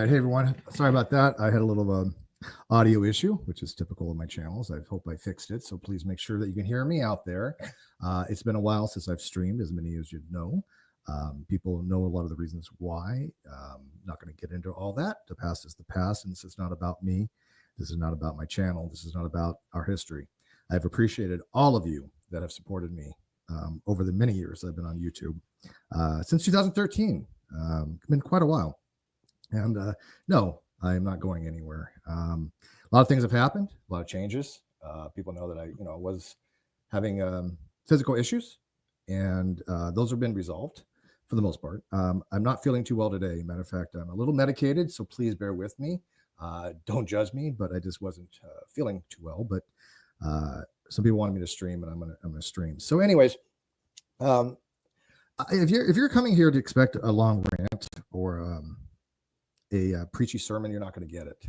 right. Hey, everyone. Sorry about that. I had a little audio issue, which is typical of my channels. I hope I fixed it. So please make sure that you can hear me out there. It's been a while since I've streamed, as many as you know. People know a lot of the reasons why. Not going to get into all that. The past is the past, and this is not about me. This is not about my channel. This is not about our history. I've appreciated all of you that have supported me over the many years I've been on YouTube. Since 2013. Been quite a while. And no, I am not going anywhere. A lot of things have happened, a lot of changes. People know that I was having physical issues, and those have been resolved for the most part. I'm not feeling too well today. Matter of fact, I'm a little medicated, so please bear with me. Don't judge me, but I just wasn't feeling too well. But some people wanted me to stream, and I'm gonna stream. So, anyways, if you're coming here to expect a long rant or a preachy sermon, you're not going to get it.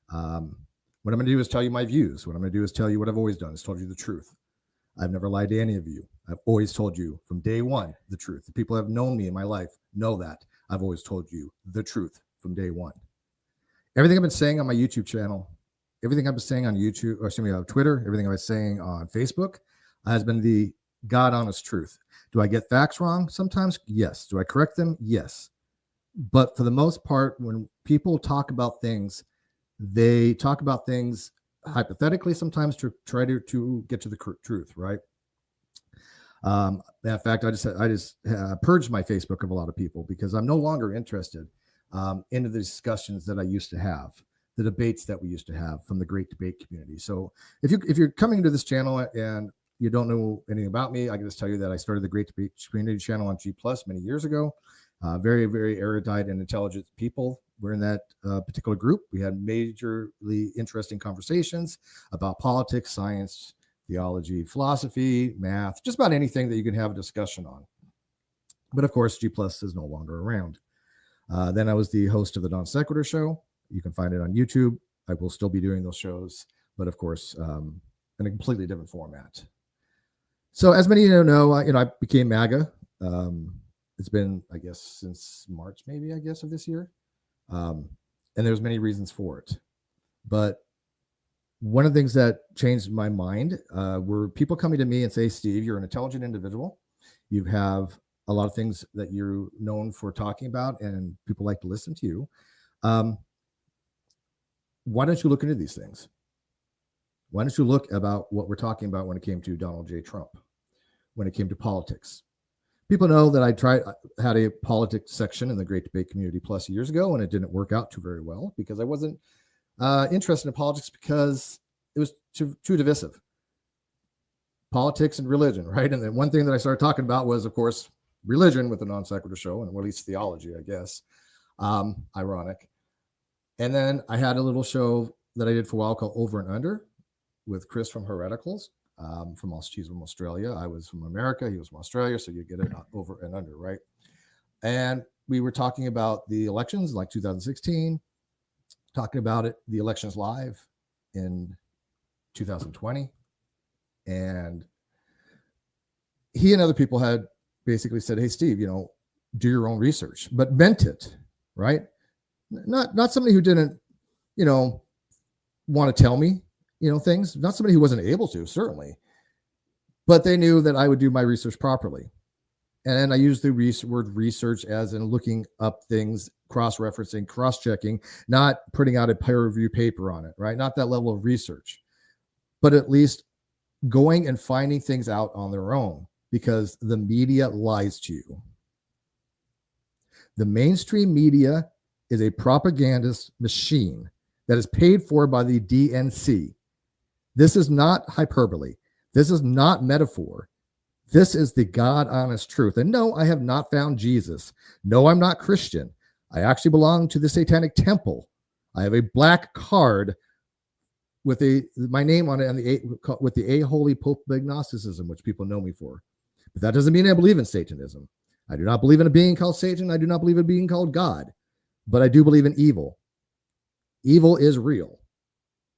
What I'm going to do is tell you my views. What I'm going to do is tell you what I've always done, is told you the truth. I've never lied to any of you. I've always told you from day one the truth. The people who have known me in my life know that. I've always told you the truth from day one. Everything I've been saying on my YouTube channel, everything I've been saying on YouTube, or excuse me, on Twitter, everything I've been saying on Facebook has been the God honest truth. Do I get facts wrong sometimes? Yes. Do I correct them? Yes. But for the most part, when people talk about things, they talk about things hypothetically sometimes to try to get to the truth, right? In fact, I just purged my Facebook of a lot of people because I'm no longer interested into the discussions that I used to have, the debates that we used to have from the great debate community. So if you're coming to this channel and you don't know anything about me, I can just tell you that I started the Great Debate Community channel on G+ many years ago. Very, very erudite and intelligent people were in that particular group. We had majorly interesting conversations about politics, science, theology, philosophy, math, just about anything that you can have a discussion on. But of course, G+ is no longer around. Then I was the host of the Non Sequitur Show. You can find it on YouTube. I will still be doing those shows, but of course, in a completely different format. So as many of you know, I became MAGA. It's been, I guess, since March, maybe, I guess, of this year. And there's many reasons for it. But one of the things that changed my mind were people coming to me and say, Steve, you're an intelligent individual. You have a lot of things that you're known for talking about, and people like to listen to you. Why don't you look into these things? Why don't you look about what we're talking about when it came to Donald J. Trump, when it came to politics? People know that I had a politics section in the Great Debate Community Plus years ago, and it didn't work out too very well because I wasn't interested in politics because it was too divisive. Politics and religion, right? And then one thing that I started talking about was, of course, religion with the Non Sequitur Show, and at least theology, I guess. Ironic. And then I had a little show that I did for a while called Over and Under with Chris from Hereticals. She's from Australia. I was from America. He was from Australia. So you get it over and under, right? And we were talking about the elections like 2016, talking about it, the elections live in 2020. And he and other people had basically said, hey, Steve, do your own research, but meant it, right? Not somebody who didn't, want to tell me, things, not somebody who wasn't able to, certainly, but they knew that I would do my research properly. And I use the word research as in looking up things, cross-referencing, cross-checking, not putting out a peer-reviewed paper on it, right? Not that level of research, but at least going and finding things out on their own, because the media lies to you. The mainstream media is a propagandist machine that is paid for by the DNC. This is not hyperbole. This is not metaphor. This is the God honest truth. And no, I have not found Jesus. No, I'm not Christian. I actually belong to the Satanic Temple. I have a black card with my name on it and with the Holy Pope of Agnosticism, which people know me for. But that doesn't mean I believe in Satanism. I do not believe in a being called Satan. I do not believe in a being called God. But I do believe in evil. Evil is real.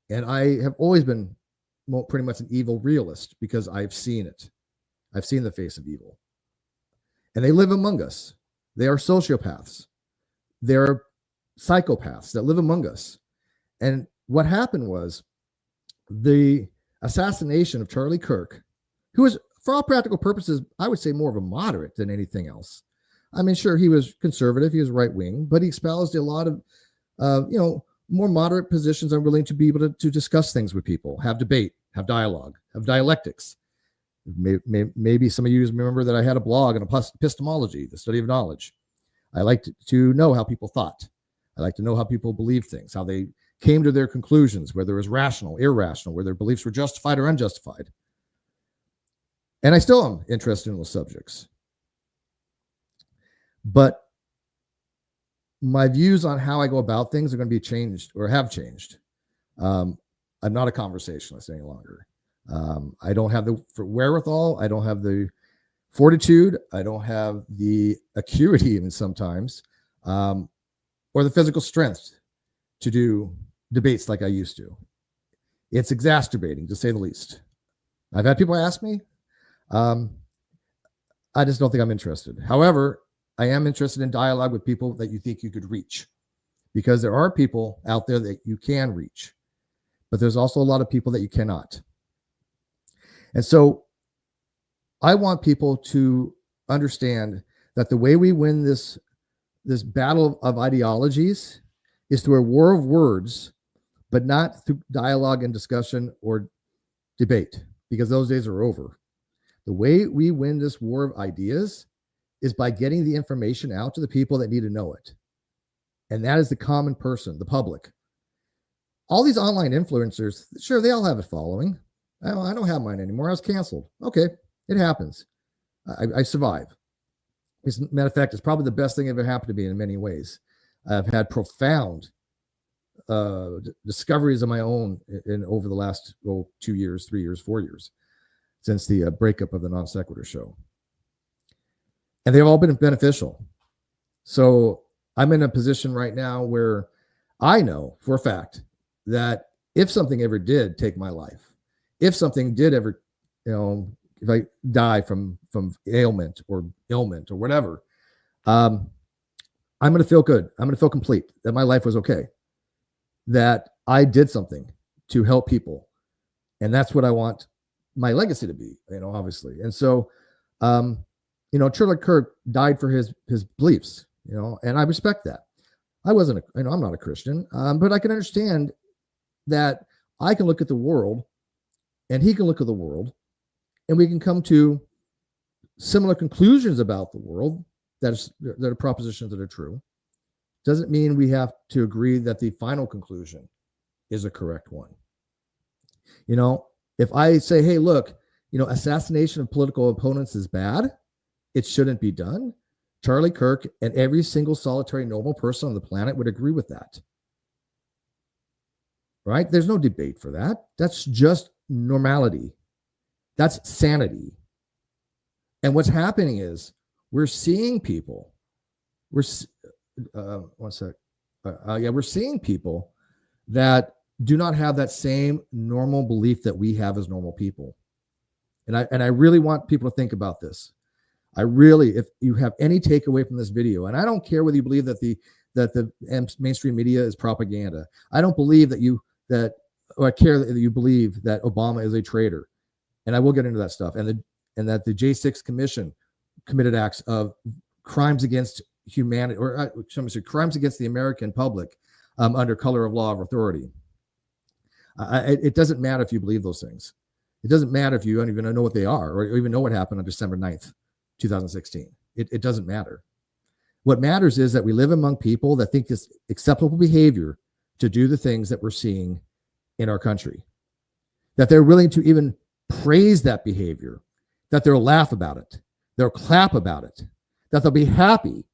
And I have always been pretty much an evil realist because I've seen it. I've seen the face of evil. And they live among us. They are sociopaths. They're psychopaths that live among us. And what happened was the assassination of Charlie Kirk, who was, for all practical purposes, I would say more of a moderate than anything else. I mean, sure, he was conservative, he was right wing, but he espoused a lot of, more moderate positions. I'm willing to be able to discuss things with people, have debate, have dialogue, have dialectics. Maybe some of you remember that I had a blog on epistemology, the study of knowledge. I liked to know how people thought. I like to know how people believe things, how they came to their conclusions, whether it was rational, irrational, whether their beliefs were justified or unjustified. And I still am interested in those subjects. But my views on how I go about things are going to be changed or have changed. I'm not a conversationalist any longer. I don't have the wherewithal. I don't have the fortitude. I don't have the acuity even sometimes, or the physical strength to do debates like I used to. It's exacerbating, to say the least. I've had people ask me. I just don't think I'm interested. However, I am interested in dialogue with people that you think you could reach, because there are people out there that you can reach, but there's also a lot of people that you cannot. And so I want people to understand that the way we win this battle of ideologies is through a war of words, but not through dialogue and discussion or debate, because those days are over. The way we win this war of ideas is by getting the information out to the people that need to know it. And that is the common person, the public. All these online influencers, sure, they all have a following. I don't have mine anymore. I was canceled. Okay, it happens. I survive. As a matter of fact, it's probably the best thing that ever happened to me in many ways. I've had profound discoveries of my own over the last 2 years, 3 years, 4 years, since the breakup of the Non Sequitur show. And they've all been beneficial. So I'm in a position right now where I know for a fact that if something ever did take my life, if something did ever, if I die from ailment or whatever, I'm going to feel good. I'm going to feel complete, that my life was okay, that I did something to help people. And that's what I want my legacy to be, obviously. And so, Charlie Kirk died for his beliefs, and I respect that. I wasn't, I'm not a Christian, but I can understand that I can look at the world and he can look at the world and we can come to similar conclusions about the world that are propositions that are true. Doesn't mean we have to agree that the final conclusion is a correct one. If I say, hey, look, assassination of political opponents is bad, it shouldn't be done, Charlie Kirk and every single solitary normal person on the planet would agree with that. Right? There's no debate for that. That's just normality. That's sanity. And what's happening is we're seeing people. We're seeing people that do not have that same normal belief that we have as normal people. And I really want people to think about this. If you have any takeaway from this video, and I don't care whether you believe that the mainstream media is propaganda. I don't believe I care that you believe that Obama is a traitor. And I will get into that stuff. And that the J6 Commission committed acts of crimes against humanity, or crimes against the American public under color of law of authority. It doesn't matter if you believe those things. It doesn't matter if you don't even know what they are or even know what happened on December 9th, 2016. It doesn't matter. What matters is that we live among people that think it's acceptable behavior to do the things that we're seeing in our country, that they're willing to even praise that behavior, that they'll laugh about it, they'll clap about it, that they'll be happy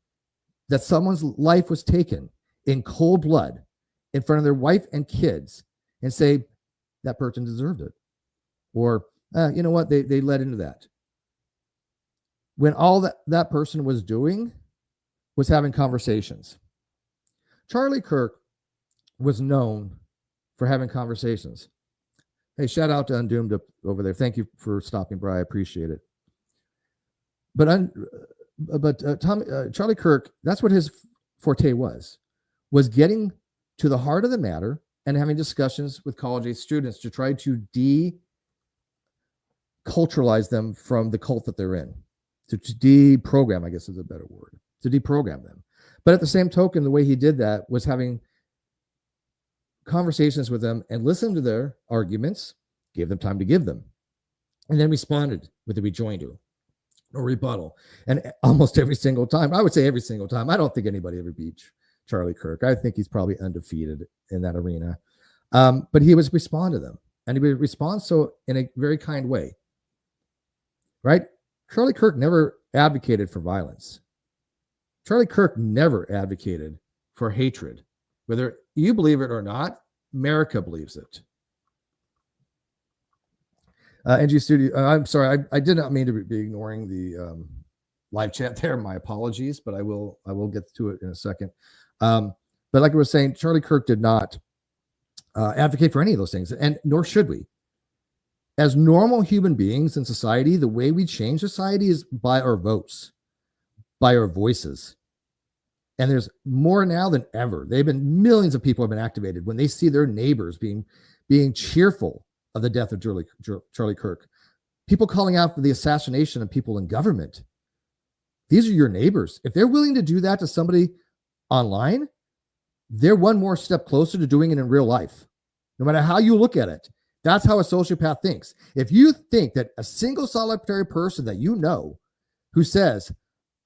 that someone's life was taken in cold blood in front of their wife and kids and say that person deserved it. Or, you know what, they led into that. When all that person was doing was having conversations. Charlie Kirk was known for having conversations. Hey, shout out to Undoomed over there. Thank you for stopping by. I appreciate it. But Charlie Kirk, that's what his forte was was getting to the heart of the matter and having discussions with college-age students to try to deculturalize them from the cult that they're in, to deprogram, I guess is a better word, to deprogram them. But at the same token, the way he did that was having conversations with them and listened to their arguments, gave them time to give them, and then responded with a rejoinder or rebuttal. And almost every single time, I would say every single time, I don't think anybody ever beat Charlie Kirk. I think he's probably undefeated in that arena. But he would respond to them, and he would respond so in a very kind way, right? Charlie Kirk never advocated for violence. Charlie Kirk never advocated for hatred. Whether you believe it or not, America believes it. NG Studio, I'm sorry, I did not mean to be ignoring the live chat there. My apologies, but I will get to it in a second. But like I was saying, Charlie Kirk did not advocate for any of those things, and nor should we. As normal human beings in society, the way we change society is by our votes, by our voices. And there's more now than ever. Millions of people have been activated when they see their neighbors being cheerful of the death of Charlie Kirk. People calling out for the assassination of people in government. These are your neighbors. If they're willing to do that to somebody online, they're one more step closer to doing it in real life. No matter how you look at it, that's how a sociopath thinks. If you think that a single solitary person that you know who says,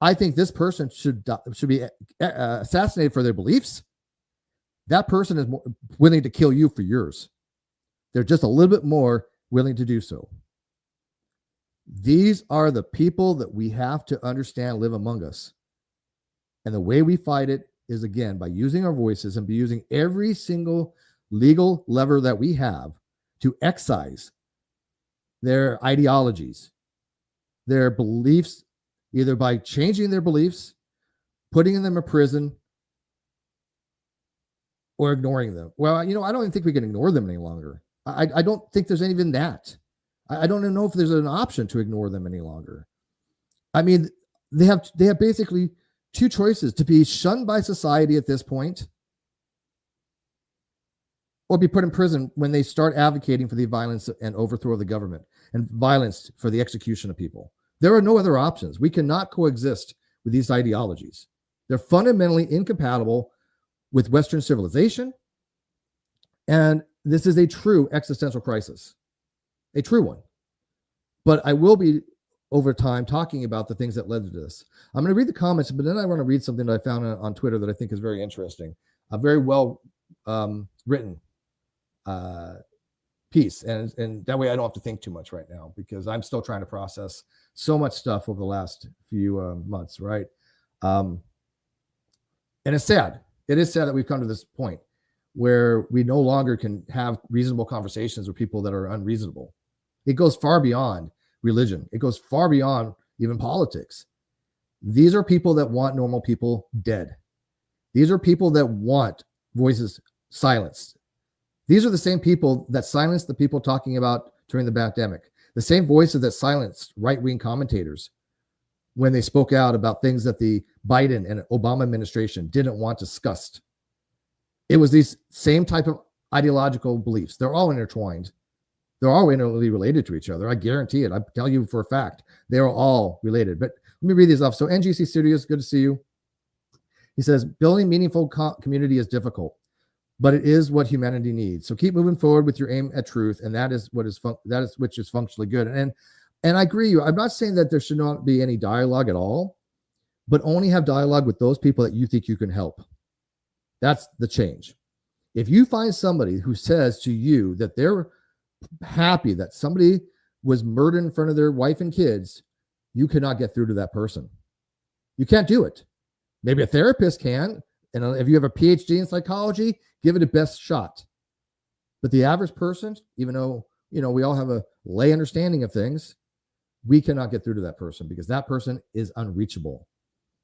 I think this person should be assassinated for their beliefs, that person is willing to kill you for yours. They're just a little bit more willing to do so. These are the people that we have to understand live among us. And the way we fight it is, again, by using our voices and by using every single legal lever that we have to excise their ideologies, their beliefs, either by changing their beliefs, putting them in prison, or ignoring them. Well, I don't even think we can ignore them any longer. I don't think there's even that. I don't even know if there's an option to ignore them any longer. I mean, they have basically two choices: to be shunned by society at this point, or be put in prison when they start advocating for the violence and overthrow of the government and violence for the execution of people. There are no other options. We cannot coexist with these ideologies. They're fundamentally incompatible with Western civilization. And this is a true existential crisis, a true one. But I will be, over time, talking about the things that led to this. I'm going to read the comments, but then I want to read something that I found on Twitter that I think is very interesting. A very well written piece. And that way I don't have to think too much right now, because I'm still trying to process so much stuff over the last few months, right? And it's sad. It is sad that we've come to this point where we no longer can have reasonable conversations with people that are unreasonable. It goes far beyond religion. It goes far beyond even politics. These are people that want normal people dead. These are people that want voices silenced. These are the same people that silenced the people talking about during the pandemic. The same voices that silenced right-wing commentators when they spoke out about things that the Biden and Obama administration didn't want discussed. It was these same type of ideological beliefs. They're all intertwined. They're all intimately related to each other. I guarantee it. I tell you for a fact, they're all related. But let me read these off. So NGC Studios, good to see you. He says, building meaningful community is difficult, but it is what humanity needs. So keep moving forward with your aim at truth, and that is which is functionally good. And I agree with you. I'm not saying that there should not be any dialogue at all, but only have dialogue with those people that you think you can help. That's the change. If you find somebody who says to you that they're happy that somebody was murdered in front of their wife and kids, you cannot get through to that person. You can't do it. Maybe a therapist can. And if you have a PhD in psychology, give it a best shot. But the average person, even though, we all have a lay understanding of things, we cannot get through to that person because that person is unreachable.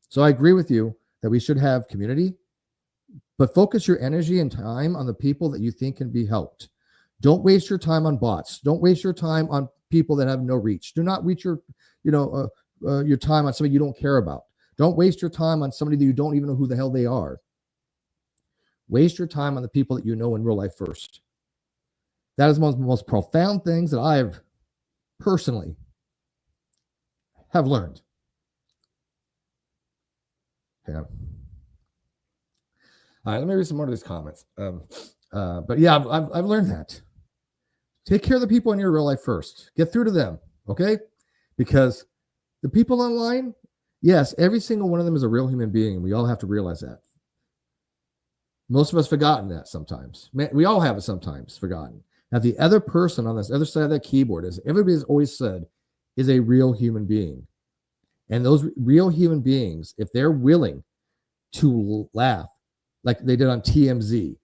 So I agree with you that we should have community, but focus your energy and time on the people that you think can be helped. Don't waste your time on bots. Don't waste your time on people that have no reach. Do not waste your time on somebody you don't care about. Don't waste your time on somebody that you don't even know who the hell they are. Waste your time on the people that you know in real life first. That is one of the most profound things that I've personally have learned. Hang on. All right, let me read some more of these comments. But yeah, I've learned that. Take care of the people in your real life first. Get through to them, okay? Because the people online, yes, every single one of them is a real human being, and we all have to realize that. Most of us forgotten that sometimes. We all have it sometimes forgotten. Now, the other person on this other side of that keyboard, as everybody's always said, is a real human being. And those real human beings, if they're willing to laugh, like they did on TMZ,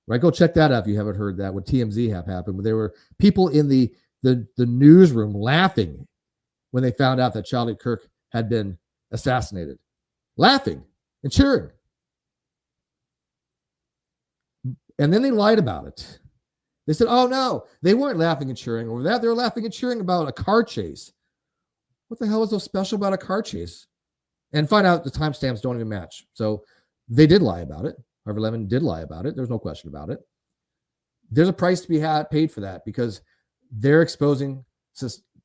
right? Go check that out if you haven't heard that, what TMZ have happened. There were people in the newsroom laughing when they found out that Charlie Kirk had been assassinated. Laughing and cheering. And then they lied about it. They said, oh, no, they weren't laughing and cheering over that. They were laughing and cheering about a car chase. What the hell is so special about a car chase? And find out the timestamps don't even match. So they did lie about it. Harvey Levin did lie about it. There's no question about it. There's a price to be paid for that because they're exposing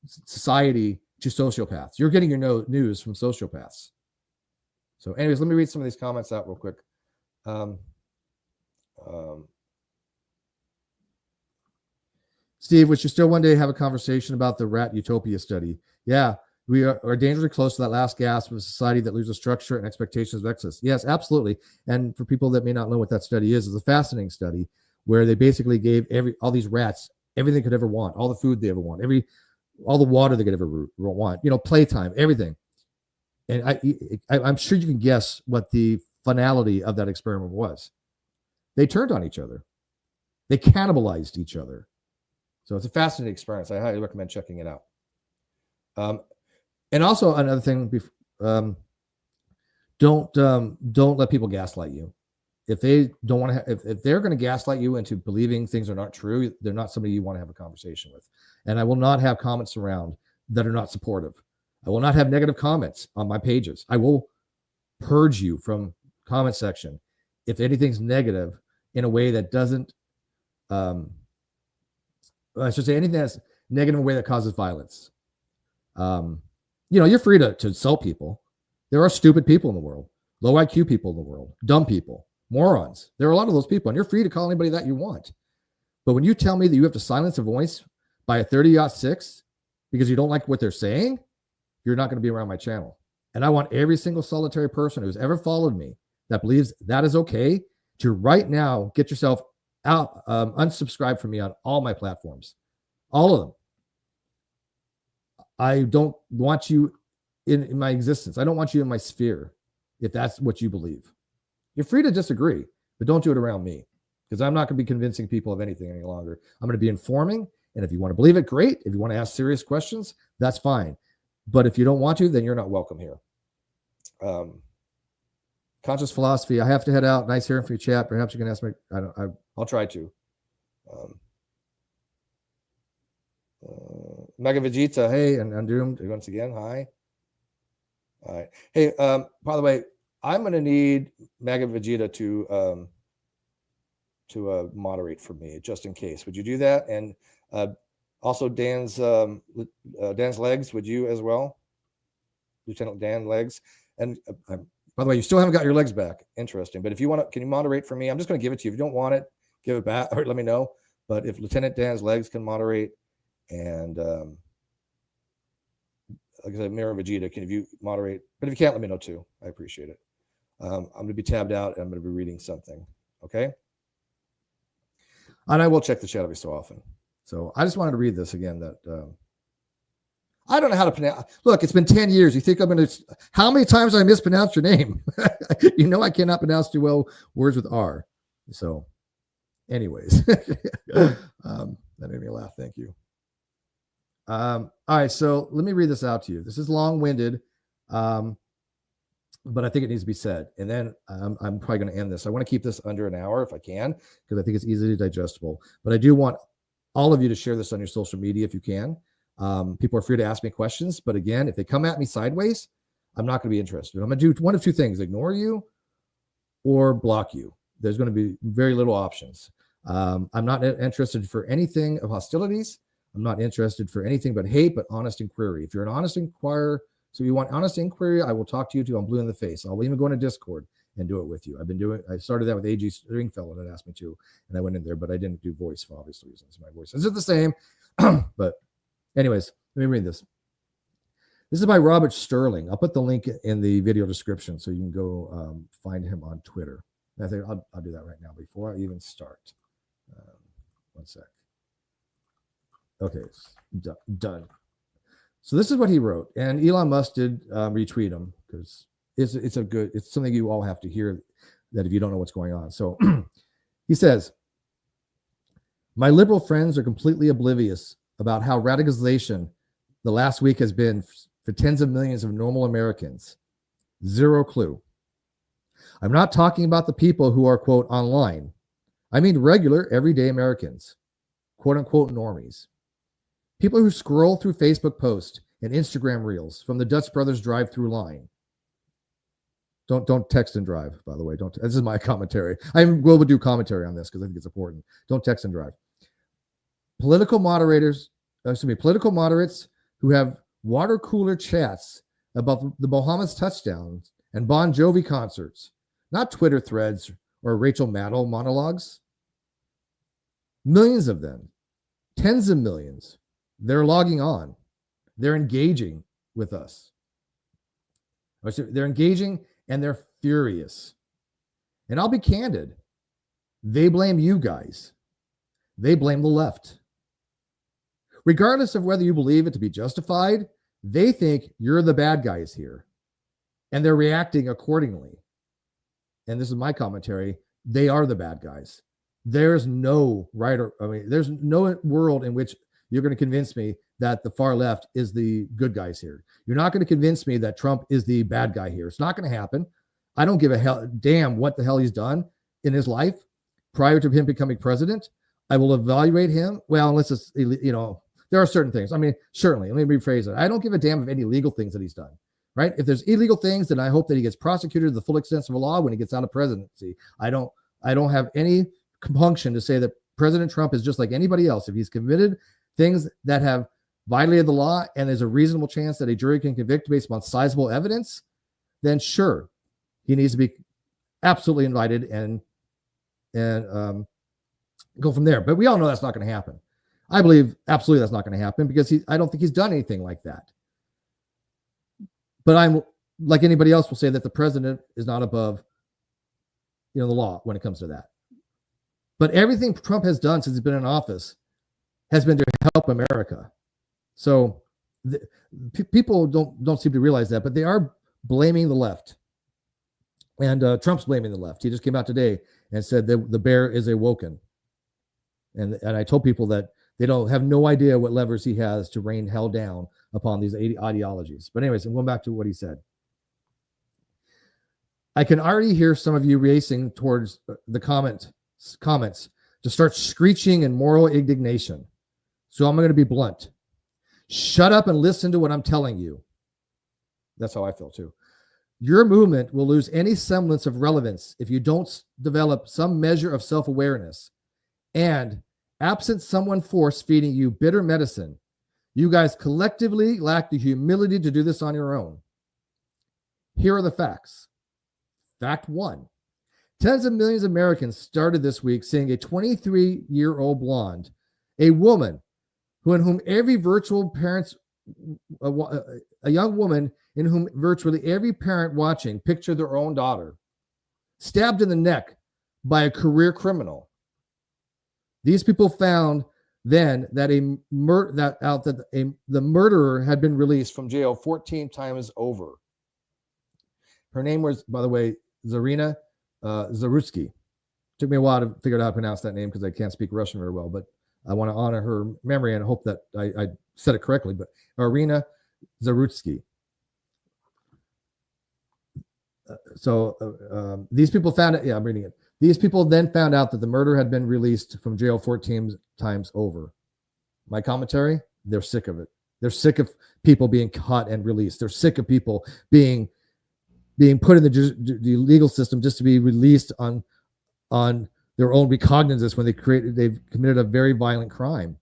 society to sociopaths. You're getting your news from sociopaths. So anyways, let me read some of these comments out real quick. Steve, we should still one day have a conversation about the rat utopia study. Yeah, we are dangerously close to that last gasp of a society that loses structure and expectations of excess. Yes, absolutely. And for people that may not know what that study is, it's a fascinating study where they basically gave all these rats everything they could ever want, all the food they ever want, all the water they could ever want, playtime, everything. And I'm sure you can guess what the finality of that experiment was. They turned on each other. They cannibalized each other. So it's a fascinating experience. I highly recommend checking it out. And also another thing, don't let people gaslight you. If they don't want to, if they're going to gaslight you into believing things are not true, they're not somebody you want to have a conversation with. And I will not have comments around that are not supportive. I will not have negative comments on my pages. I will purge you from comment section if anything's negative in a way that doesn't. I should say anything that's negative in a way that causes violence. You're free to insult people. There are stupid people in the world, low IQ people in the world, dumb people, morons. There are a lot of those people, and you're free to call anybody that you want. But when you tell me that you have to silence a voice by a 30-06 because you don't like what they're saying, you're not going to be around my channel. And I want every single solitary person who's ever followed me that believes that is okay to right now get yourself out, unsubscribe from me on all my platforms, all of them. I don't want you in my existence. I don't want you in my sphere if that's what you believe. You're free to disagree, but don't do it around me because I'm not going to be convincing people of anything any longer. I'm going to be informing, and if you want to believe it, great. If you want to ask serious questions, that's fine. But if you don't want to, then you're not welcome here. Conscious philosophy. I have to head out. Nice hearing from you, chat. Perhaps you can ask me. I'll try to. Mega Vegeta, hey, and Undoomed once again. Hi. All right. Hey, by the way, I'm going to need Mega Vegeta to moderate for me just in case. Would you do that? And also Dan's legs. Would you as well, Lieutenant Dan Legs? And by the way, you still haven't got your legs back. Interesting. But if you want to, can you moderate for me? I'm just going to give it to you. If you don't want it, give it back or let me know. But if Lieutenant Dan's Legs can moderate and like I said, Mira Vegeta, can you moderate? But if you can't, let me know too. I appreciate it. I'm going to be tabbed out and I'm going to be reading something. Okay. And I will check the chat every so often. So I just wanted to read this again that I don't know how to pronounce. Look, it's been 10 years. You think I'm going to, how many times I mispronounced your name? I cannot pronounce too well words with R. So anyways, that made me laugh. Thank you. All right. So let me read this out to you. This is long-winded, but I think it needs to be said. And then I'm probably going to end this. I want to keep this under an hour if I can, because I think it's easily digestible, but I do want all of you to share this on your social media if you can. People are free to ask me questions, but again, if they come at me sideways, I'm not going to be interested. I'm going to do one of two things: ignore you or block you. there's going to be very little options. I'm not interested for anything of hostilities. I'm not interested for anything but hate, but honest inquiry. If you're an honest inquirer, so you want honest inquiry, I will talk to you till I'm blue in the face. I'll even go into Discord and do it with you. I started that with AG Stringfellow that asked me to, and I went in there, but I didn't do voice for obvious reasons. My voice is the same. But anyways, let me read this. This is by Robert Sterling. I'll put the link in the video description so you can go find him on Twitter. I think I'll do that right now before I even start. One sec. Okay, done. So this is what he wrote, and Elon Musk did retweet him because it's something you all have to hear, that if you don't know what's going on. So he says, my liberal friends are completely oblivious about how radicalization the last week has been for tens of millions of normal Americans. Zero clue. I'm not talking about the people who are, quote, online. I mean regular, everyday Americans, quote unquote normies. People who scroll through Facebook posts and Instagram reels from the Dutch Brothers drive-through line. Don't text and drive, by the way. This is my commentary. I will do commentary on this because I think it's important. Don't text and drive. Political moderates who have water cooler chats about the Bahamas touchdowns and Bon Jovi concerts, not Twitter threads or Rachel Maddow monologues. Millions of them, tens of millions. They're logging on. They're engaging with us. They're engaging and they're furious. And I'll be candid. They blame you guys. They blame the left. Regardless of whether you believe it to be justified, they think you're the bad guys here. And they're reacting accordingly. And this is my commentary. They are the bad guys. There's no there's no world in which you're going to convince me that the far left is the good guys here. You're not going to convince me that Trump is the bad guy here. It's not going to happen. I don't give a damn what the hell he's done in his life prior to him becoming president. I will evaluate him. Well, unless it's, there are certain things. I mean, certainly, let me rephrase it. I don't give a damn of any illegal things that he's done, right? If there's illegal things, then I hope that he gets prosecuted to the full extent of the law when he gets out of presidency. I don't have any compunction to say that President Trump is just like anybody else. If he's committed things that have violated the law and there's a reasonable chance that a jury can convict based on sizable evidence, then sure, he needs to be absolutely invited and go from there. But we all know that's not going to happen. I believe absolutely that's not going to happen because I don't think he's done anything like that. But I'm like anybody else will say that the president is not above, the law when it comes to that. But everything Trump has done since he's been in office has been to help America. So people don't seem to realize that, but they are blaming the left. And Trump's blaming the left. He just came out today and said that the bear is awoken. And I told people that they have no idea what levers he has to rain hell down upon these ideologies. But anyways, I'm going back to what he said. I can already hear some of you racing towards the comments to start screeching in moral indignation. So I'm going to be blunt. Shut up and listen to what I'm telling you. That's how I feel too. Your movement will lose any semblance of relevance if you don't develop some measure of self-awareness. And absent someone force feeding you bitter medicine, you guys collectively lack the humility to do this on your own. Here are the facts. Fact 1. Tens of millions of Americans started this week seeing a 23-year-old blonde, a woman in whom every virtual parent's a young woman in whom virtually every parent watching pictured their own daughter, stabbed in the neck by a career criminal. These people found then that the murderer had been released from jail 14 times over. Her name was, by the way, Zarina Zarutsky. Took me a while to figure out how to pronounce that name because I can't speak Russian very well, but I want to honor her memory and hope that I said it correctly. But Irina Zarutsky. These people found it. Yeah, I'm reading it. These people then found out that the murderer had been released from jail 14 times over. My commentary, they're sick of it. They're sick of people being caught and released. They're sick of people being put in the legal system just to be released on on their own recognizance when they've committed a very violent crime.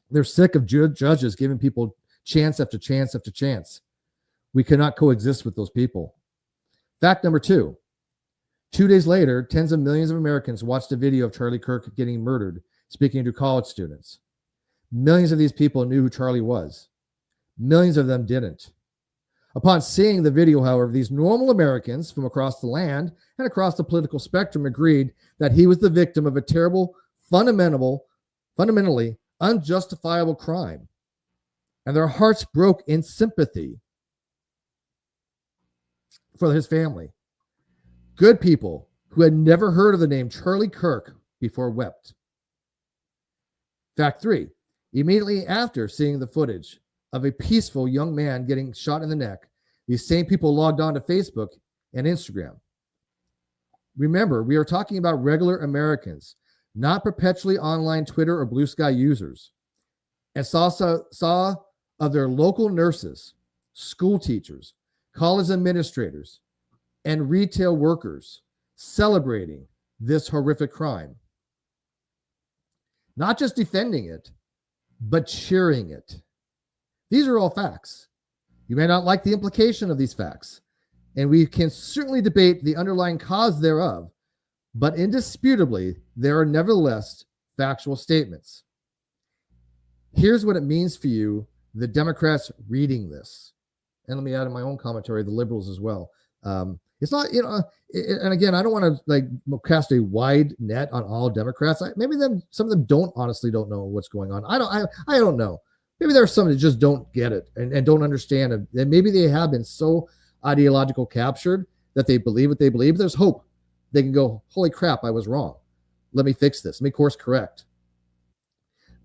They're sick of judges giving people chance after chance after chance. We cannot coexist with those people. Fact number 2. 2 days later, tens of millions of Americans watched a video of Charlie Kirk getting murdered, speaking to college students. Millions of these people knew who Charlie was. Millions of them didn't. Upon seeing the video, however, these normal Americans from across the land and across the political spectrum agreed that he was the victim of a terrible, fundamentally unjustifiable crime. And their hearts broke in sympathy for his family. Good people who had never heard of the name Charlie Kirk before wept. Fact 3. Immediately after seeing the footage of a peaceful young man getting shot in the neck, these same people logged on to Facebook and Instagram. Remember, we are talking about regular Americans, not perpetually online Twitter or Blue Sky users, and saw of their local nurses, school teachers, college administrators, and retail workers celebrating this horrific crime. Not just defending it, but cheering it. These are all facts. You may not like the implication of these facts, and we can certainly debate the underlying cause thereof, but indisputably, there are nevertheless factual statements. Here's what it means for you, the Democrats reading this. And let me add in my own commentary, the liberals as well. It's not, and again, I don't want to cast a wide net on all Democrats. Maybe some of them honestly don't know what's going on. I don't know. Maybe there are some that just don't get it and don't understand it. And maybe they have been so ideological captured that they believe what they believe. There's hope. They can go, holy crap, I was wrong. Let me fix this. Let me course correct.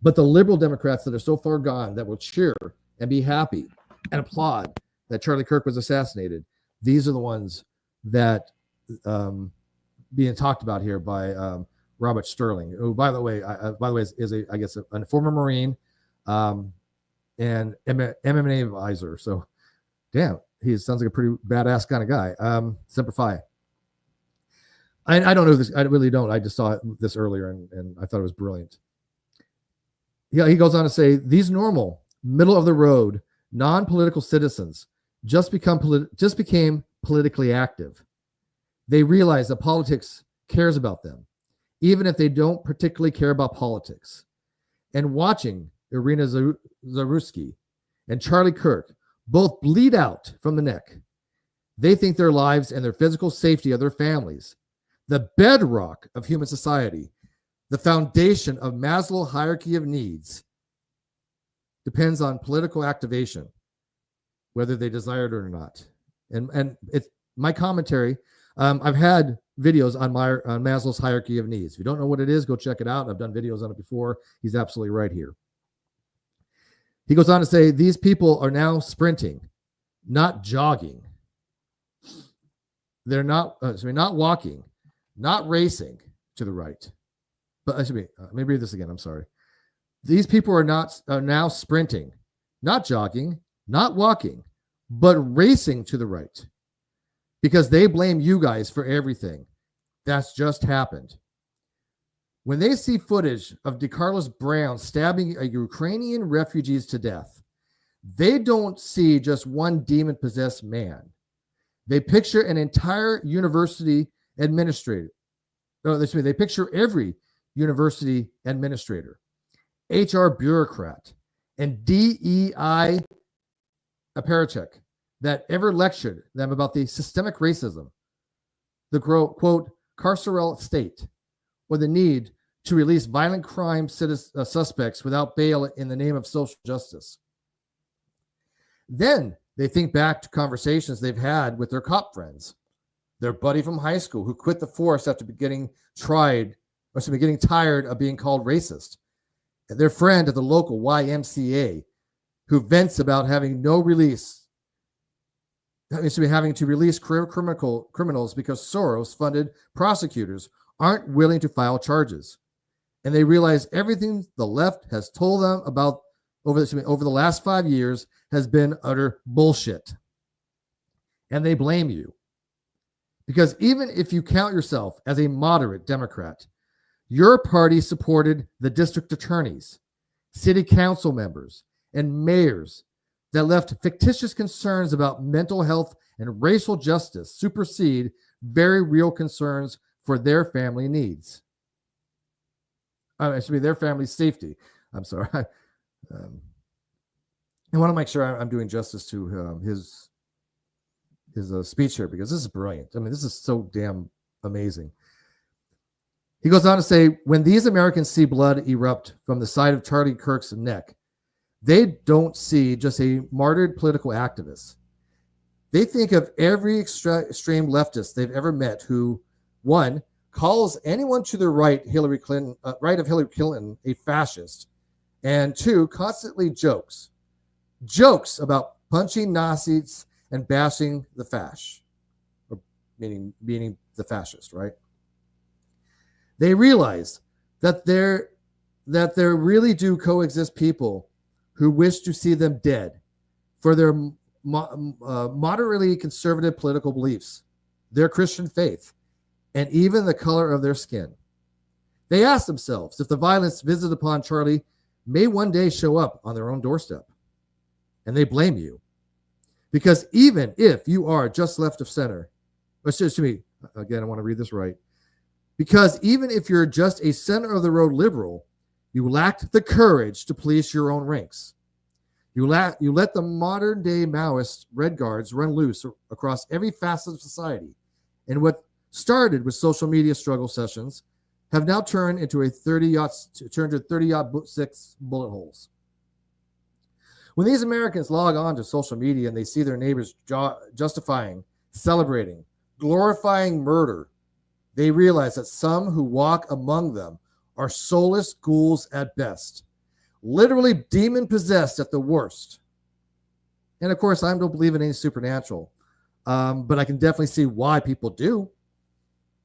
But the liberal Democrats that are so far gone that will cheer and be happy and applaud that Charlie Kirk was assassinated, these are the ones that being talked about here by Robert Sterling, who, by the way, is a former Marine and MMA advisor. So, damn, he sounds like a pretty badass kind of guy. Semper Fi. I don't know this. I really don't. I just saw this earlier and I thought it was brilliant. Yeah, he goes on to say, these normal, middle of the road, non-political citizens just became politically active. They realize that politics cares about them, even if they don't particularly care about politics. And watching Irina Zarutsky and Charlie Kirk both bleed out from the neck, they think their lives and their physical safety of their families, the bedrock of human society, the foundation of Maslow's hierarchy of needs, depends on political activation, whether they desire it or not. And it's my commentary. I've had videos on Maslow's hierarchy of needs. If you don't know what it is, go check it out. I've done videos on it before. He's absolutely right here. He goes on to say, these people are now sprinting, not jogging. They're not walking, not racing to the right. But let me read this again. I'm sorry. These people are now sprinting, not jogging, not walking, but racing to the right, because they blame you guys for everything. That's just happened. When they see footage of DeCarlos Brown stabbing a Ukrainian refugees to death, they don't see just one demon-possessed man. They picture an entire university administrator. They picture every university administrator, HR bureaucrat, and DEI apparatchik that ever lectured them about the systemic racism, the quote, carceral state, or the need to release violent crime suspects without bail in the name of social justice. Then they think back to conversations they've had with their cop friends, their buddy from high school who quit the force after getting tired of being called racist, and their friend at the local YMCA who vents about having to release criminals because Soros-funded prosecutors aren't willing to file charges. And they realize everything the left has told them about over the last 5 years has been utter bullshit. And they blame you. Because even if you count yourself as a moderate Democrat, your party supported the district attorneys, city council members, and mayors that left fictitious concerns about mental health and racial justice supersede very real concerns for their family needs. It should be their family's safety. I'm sorry. I want to make sure I'm doing justice to his speech here, because this is brilliant. I mean, this is so damn amazing. He goes on to say, when these Americans see blood erupt from the side of Charlie Kirk's neck, they don't see just a martyred political activist. They think of every extreme leftist they've ever met who, one, calls anyone to the right of Hillary Clinton a fascist, and two, constantly jokes about punching Nazis and bashing the fash, or meaning the fascist, right? They realize that there really do coexist people who wish to see them dead for their moderately conservative political beliefs, their Christian faith, and even the color of their skin. They ask themselves if the violence visited upon Charlie may one day show up on their own doorstep. And they blame you. Because even if you are just left of center, excuse me, again, I want to read this right. Because even if you're just a center of the road liberal, you lacked the courage to police your own ranks. You let the modern day Maoist Red Guards run loose across every facet of society. And what started with social media struggle sessions have now turned into 30-06 bullet holes. When these Americans log on to social media and they see their neighbors justifying, celebrating, glorifying murder, they realize that some who walk among them are soulless ghouls at best, literally demon-possessed at the worst. And of course, I don't believe in any supernatural, but I can definitely see why people do.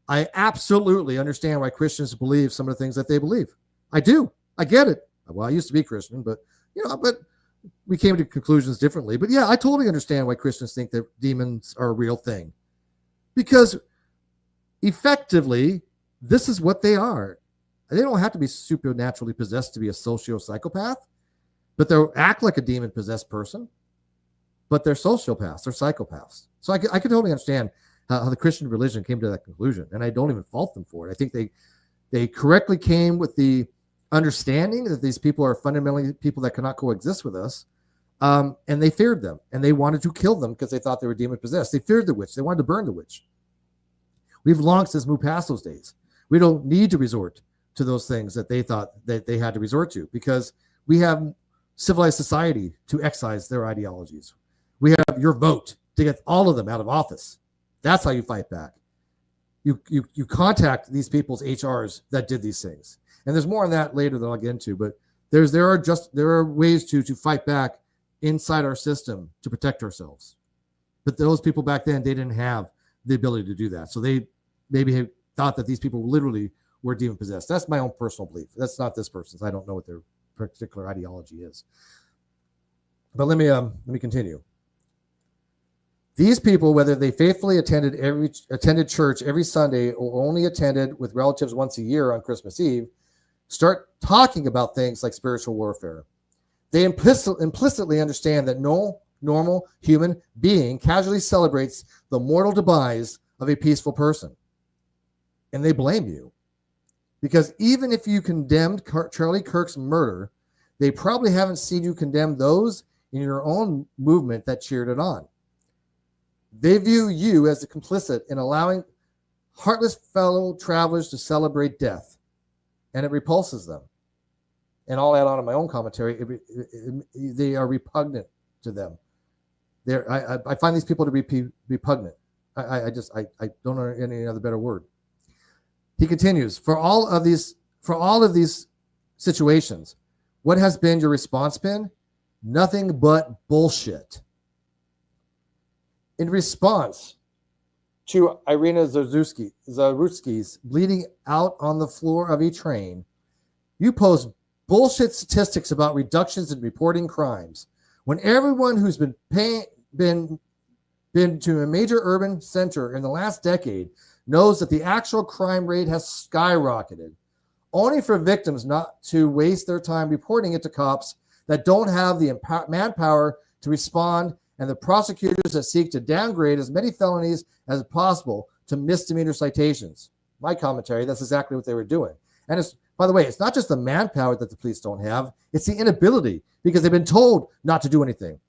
I absolutely understand why Christians believe some of the things that they believe. I do. I get it. Well, I used to be Christian, but we came to conclusions differently. But yeah, I totally understand why Christians think that demons are a real thing. Because effectively, this is what they are. They don't have to be supernaturally possessed to be a socio-psychopath, but they'll act like a demon-possessed person, but they're sociopaths, they're psychopaths. So I can totally understand how the Christian religion came to that conclusion, and I don't even fault them for it. I think they correctly came with the understanding that these people are fundamentally people that cannot coexist with us, and they feared them, and they wanted to kill them because they thought they were demon-possessed. They feared the witch. They wanted to burn the witch. We've long since moved past those days. We don't need to resort to those things that they thought that they had to resort to, because we have civilized society to excise their ideologies. We have your vote to get all of them out of office. That's how you fight back. You contact these people's HRs that did these things. And there's more on that later that I'll get into, but there are ways to fight back inside our system to protect ourselves. But those people back then, they didn't have the ability to do that. So they maybe thought that these people literally were demon possessed. That's my own personal belief. That's not this person's. I don't know what their particular ideology is. But let me continue. These people, whether they faithfully attended church every Sunday or only attended with relatives once a year on Christmas Eve, start talking about things like spiritual warfare. They implicitly understand that no normal human being casually celebrates the mortal demise of a peaceful person. And they blame you. Because even if you condemned Charlie Kirk's murder, they probably haven't seen you condemn those in your own movement that cheered it on. They view you as the complicit in allowing heartless fellow travelers to celebrate death, and it repulses them. And I'll add on in my own commentary, they are repugnant to them. I find these people to be repugnant. I don't know any other better word. He continues, for all of these situations, what has been your response been? Nothing but bullshit. In response to Irina Zarutsky's bleeding out on the floor of a train, you post bullshit statistics about reductions in reporting crimes, when everyone who's been been to a major urban center in the last decade knows that the actual crime rate has skyrocketed, only for victims not to waste their time reporting it to cops that don't have the manpower to respond, and the prosecutors that seek to downgrade as many felonies as possible to misdemeanor citations. My commentary, that's exactly what they were doing. And it's, by the way, it's not just the manpower that the police don't have, it's the inability, because they've been told not to do anything.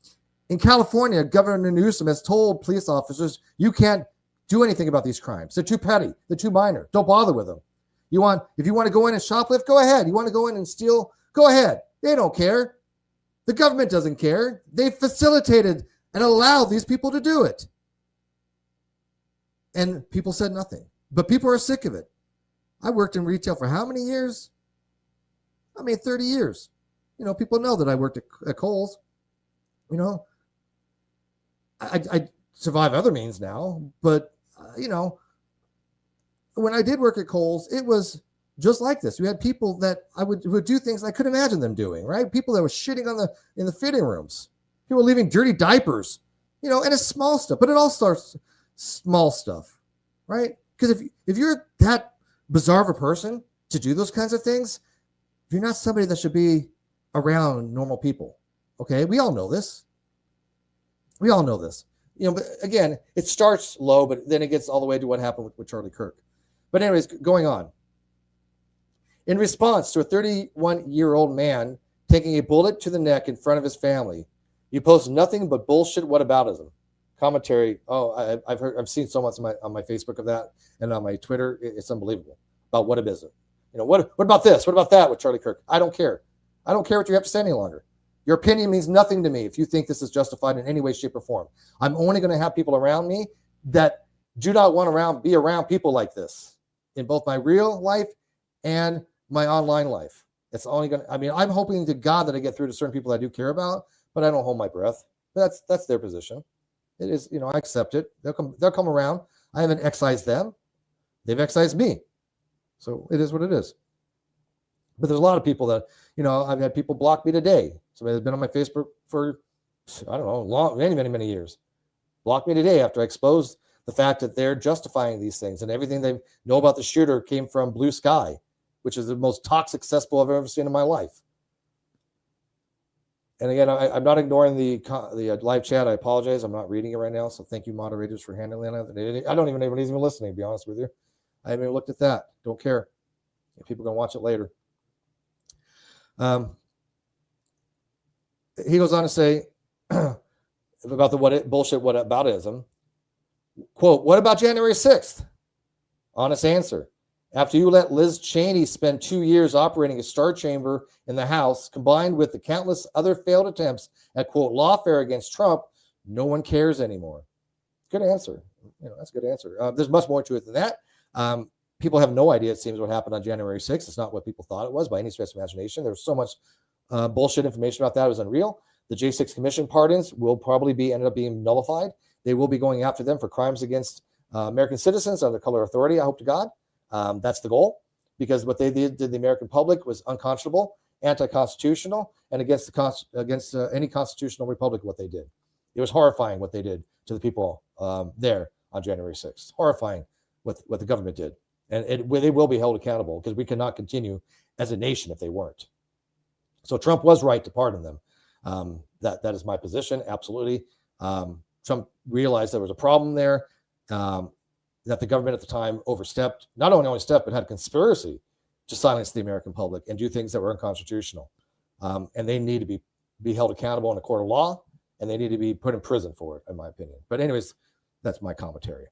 In California, Governor Newsom has told police officers, you can't do anything about these crimes. They're too petty. They're too minor. Don't bother with them. If you want to go in and shoplift, go ahead. You want to go in and steal, go ahead. They don't care. The government doesn't care. They facilitated and allowed these people to do it. And people said nothing. But people are sick of it. I worked in retail for how many years? 30 years. People know that I worked at Kohl's. I survive other means now, but when I did work at Kohl's, it was just like this. We had people that would do things I couldn't imagine them doing, right? People that were shitting in the fitting rooms. People leaving dirty diapers, and it's small stuff, but it all starts small stuff, right? Because if you're that bizarre of a person to do those kinds of things, you're not somebody that should be around normal people. Okay, we all know this. But again, it starts low, but then it gets all the way to what happened with Charlie Kirk. But anyways, going on. In response to a 31-year-old man taking a bullet to the neck in front of his family, you post nothing but bullshit whataboutism. Commentary. Oh, I've seen so much on my Facebook of that, and on my Twitter. It's unbelievable about whataboutism. What about this? What about that with Charlie Kirk? I don't care. I don't care what you have to say any longer. Your opinion means nothing to me if you think this is justified in any way, shape, or form. I'm only going to have people around me that do not want to be around people like this in both my real life and my online life. It's only going to, I'm hoping to God that I get through to certain people I do care about, but I don't hold my breath. That's their position. It is, I accept it. They'll come around. I haven't excised them. They've excised me. So it is what it is. But there's a lot of people that, I've had people block me today. Somebody that's been on my Facebook for, I don't know, many years. Blocked me today after I exposed the fact that they're justifying these things, and everything they know about the shooter came from Blue Sky, which is the most toxic cesspool I've ever seen in my life. And again, I'm not ignoring the live chat. I apologize. I'm not reading it right now. So thank you, moderators, for handling it. I don't even know anybody's even listening, to be honest with you. I haven't even looked at that. Don't care. If people are going to watch it later. He goes on to say about the bullshit whataboutism. Quote, what about January 6th? Honest answer. After you let Liz Cheney spend 2 years operating a star chamber in the House, combined with the countless other failed attempts at, quote, lawfare against Trump, no one cares anymore. Good answer. That's a good answer. There's much more to it than that. People have no idea, it seems, what happened on January 6th. It's not what people thought it was by any stretch of imagination. There was so much bullshit information about that. It was unreal. The J6 Commission pardons will probably end up being nullified. They will be going after them for crimes against American citizens under color authority, I hope to God. That's the goal, because what they did to the American public was unconscionable, anti-constitutional, and against any constitutional republic, what they did. It was horrifying what they did to the people there on January 6th. Horrifying what the government did. And they will be held accountable, because we cannot continue as a nation if they weren't. So Trump was right to pardon them. That is my position, absolutely. Trump realized there was a problem there, that the government at the time overstepped, not only overstepped, but had a conspiracy to silence the American public and do things that were unconstitutional. And they need to be held accountable in a court of law, and they need to be put in prison for it, in my opinion. But anyways, that's my commentary.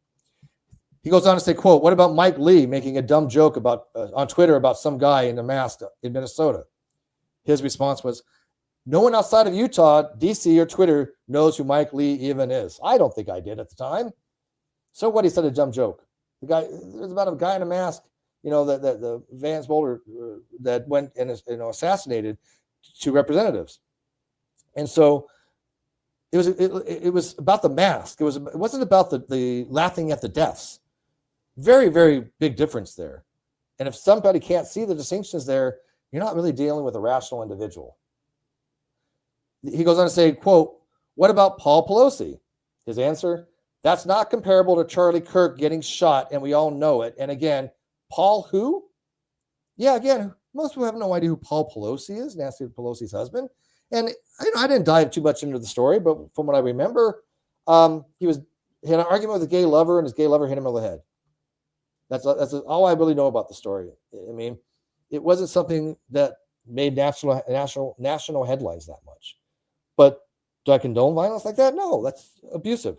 He goes on to say, quote, what about Mike Lee making a dumb joke about on Twitter about some guy in a mask in Minnesota? His response was, no one outside of Utah, DC, or Twitter knows who Mike Lee even is. I don't think I did at the time. So what? He said a dumb joke. The guy, there's about a guy in a mask, that the Vance Boulder that went and assassinated two representatives. And so it was about the mask. It wasn't about the laughing at the deaths. Very, very big difference there. And if somebody can't see the distinctions there, you're not really dealing with a rational individual. He goes on to say, quote, what about Paul Pelosi? His answer, That's not comparable to Charlie Kirk getting shot, and we all know it. And again, Paul who? Yeah, again, most people have no idea who Paul Pelosi is, Nancy Pelosi's husband. And I didn't dive too much into the story, but from what I remember, he had an argument with a gay lover, and his gay lover hit him on the head. That's all I really know about the story. I mean, it wasn't something that made national headlines that much. But do I condone violence like that? No, that's abusive,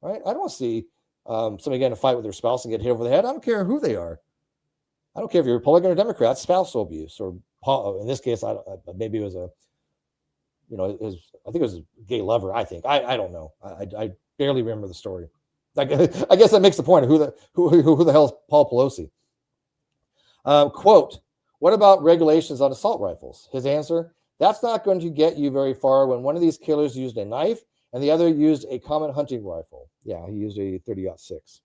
right? I don't want to see somebody get in a fight with their spouse and get hit over the head. I don't care who they are. I don't care if you're Republican or Democrat. Spousal abuse, or in this case, maybe it was I think it was a gay lover. I think I don't know. I barely remember the story. I guess that makes the point of who the hell is Paul Pelosi. Quote, what about regulations on assault rifles? His answer, that's not going to get you very far when one of these killers used a knife and the other used a common hunting rifle. Yeah, he used a 30-06.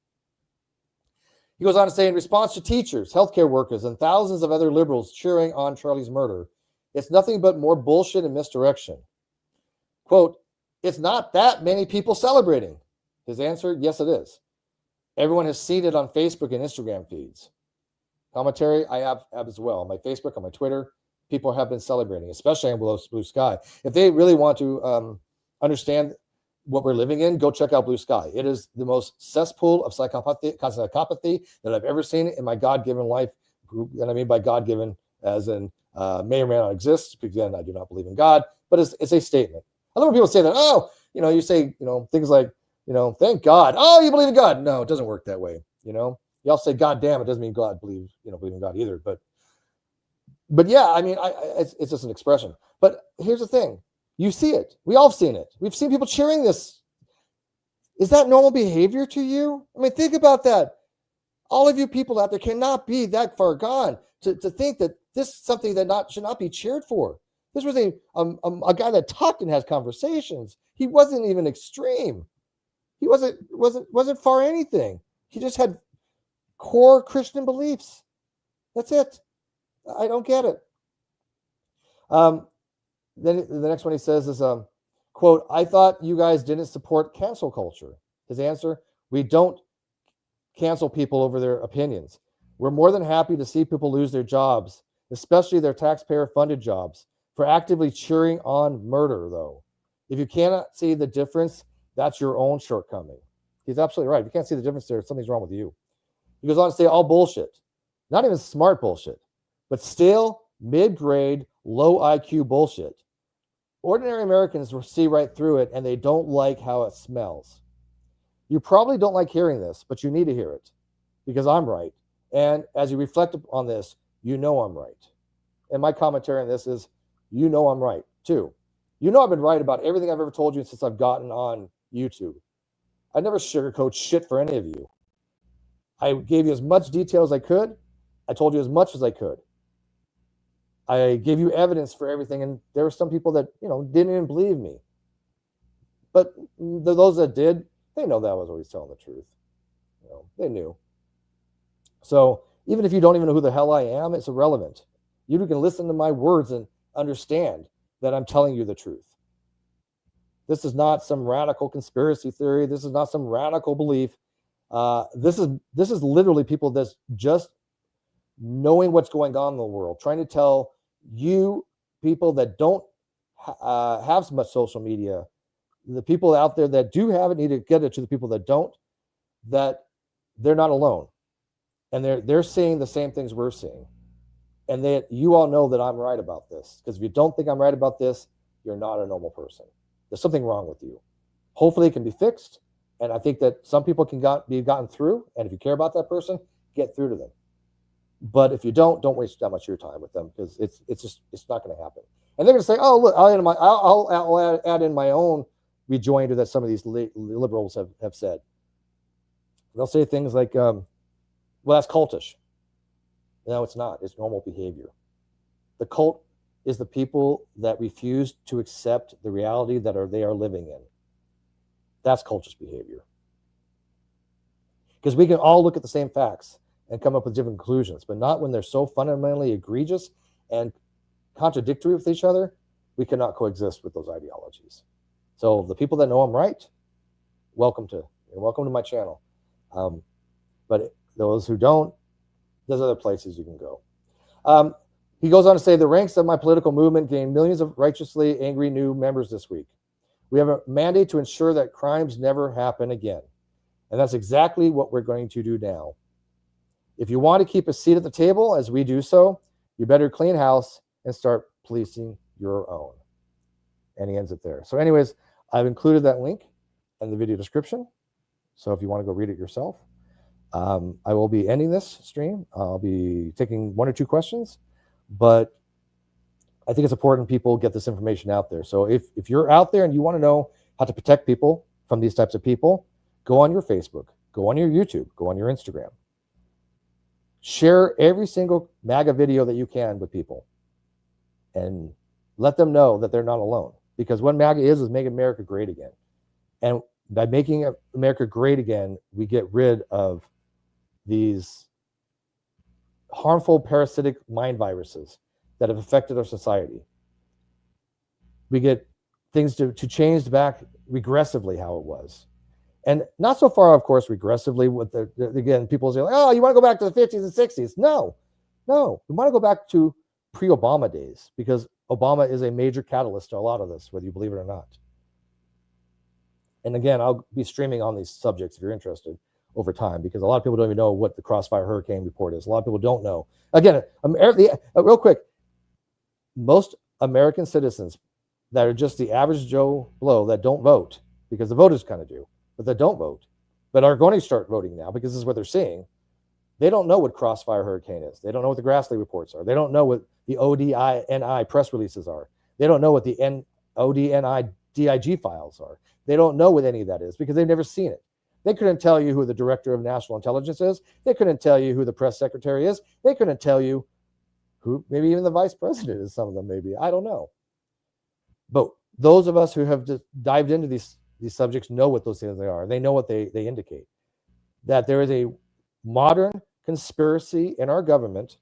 He goes on to say, in response to teachers, healthcare workers, and thousands of other liberals cheering on Charlie's murder, it's nothing but more bullshit and misdirection. Quote, it's not that many people celebrating. His answer, yes, it is. Everyone has seen it on Facebook and Instagram feeds. Commentary, I have as well. On my Facebook, on my Twitter, people have been celebrating, especially on Blue Sky. If they really want to understand what we're living in, go check out Blue Sky. It is the most cesspool of psychopathy that I've ever seen in my God-given life. And I mean by God-given as in may or may not exist, because again, I do not believe in God, but it's a statement. I love when people say that, you say, things like, thank God. Oh, you believe in God. No, it doesn't work that way. Y'all say, God damn, it doesn't mean God believe in God either. But yeah, I mean, it's just an expression. But here's the thing. You see it. We all have seen it. We've seen people cheering this. Is that normal behavior to you? I mean, think about that. All of you people out there cannot be that far gone to think that this is something that should not be cheered for. This was a guy that talked and has conversations. He wasn't even extreme. He wasn't far anything. He just had core Christian beliefs. That's it. I don't get it. Then the next one he says is, quote, I thought you guys didn't support cancel culture. His answer, we don't cancel people over their opinions. We're more than happy to see people lose their jobs, especially their taxpayer-funded jobs, for actively cheering on murder, though. If you cannot see the difference, that's your own shortcoming. He's absolutely right. If you can't see the difference there, something's wrong with you. He goes on to say all bullshit. Not even smart bullshit, but still mid-grade, low IQ bullshit. Ordinary Americans see right through it, and they don't like how it smells. You probably don't like hearing this, but you need to hear it, because I'm right. And as you reflect on this, you know I'm right. And my commentary on this is, you know I'm right, too. You know I've been right about everything I've ever told you since I've gotten on YouTube. I never sugarcoat shit for any of you. I gave you as much detail as I could. I told you as much as I could. I gave you evidence for everything, and there were some people that, didn't even believe me. But those that did, they know that I was always telling the truth. They knew. So even if you don't even know who the hell I am, it's irrelevant. You can listen to my words and understand that I'm telling you the truth. This is not some radical conspiracy theory. This is not some radical belief. This is literally people that's just knowing what's going on in the world, trying to tell you people that don't have much social media, the people out there that do have it need to get it to the people that don't, that they're not alone. And they're seeing the same things we're seeing. And that you all know that I'm right about this. Because if you don't think I'm right about this, you're not a normal person. There's something wrong with you. Hopefully it can be fixed. And I think that some people can be gotten through. And if you care about that person, get through to them. But if you don't waste that much of your time with them, because it's not going to happen. And they're going to say, oh, look, I'll add in my own rejoinder that some of these liberals have said. They'll say things like, well, that's cultish. No, it's not. It's normal behavior. The cult is the people that refuse to accept the reality that they are living in. That's cultish behavior. Because we can all look at the same facts and come up with different conclusions, but not when they're so fundamentally egregious and contradictory with each other. We cannot coexist with those ideologies. So the people that know I'm right, welcome to You're welcome to my channel. But those who don't, there's other places you can go. He goes on to say, the ranks of my political movement gained millions of righteously angry new members this week. We have a mandate to ensure that crimes never happen again. And that's exactly what we're going to do now. If you want to keep a seat at the table as we do so, you better clean house and start policing your own. And he ends it there. So anyways, I've included that link in the video description. So if you want to go read it yourself, I will be ending this stream. I'll be taking 1 or 2 questions, but I think it's important people get this information out there. So if you're out there and you want to know how to protect people from these types of people, go on your Facebook, go on your YouTube, go on your Instagram. Share every single MAGA video that you can with people and let them know that they're not alone. Because what MAGA is making America great again. And by making America great again, we get rid of these harmful parasitic mind viruses that have affected our society. We get things to change back regressively how it was. And not so far, of course, regressively with again, people say, like, oh, you want to go back to the 50s and 60s? No. We want to go back to pre-Obama days because Obama is a major catalyst to a lot of this, whether you believe it or not. And again, I'll be streaming on these subjects if you're interested over time, because a lot of people don't even know what the Crossfire Hurricane report is. A lot of people don't know. Again, real quick, most American citizens that are just the average Joe Blow that don't vote, because the voters kind of do, but that don't vote, but are going to start voting now because this is what they're seeing. They don't know what Crossfire Hurricane is. They don't know what the Grassley reports are. They don't know what the ODNI press releases are. They don't know what the ODNI DIG files are. They don't know what any of that is because they've never seen it. They couldn't tell you who the director of national intelligence is. They couldn't tell you who the press secretary is. They couldn't tell you who, maybe even the vice president is, some of them maybe. I don't know. But those of us who have just dived into these subjects know what those things are. They know what they indicate. That there is a modern conspiracy in our government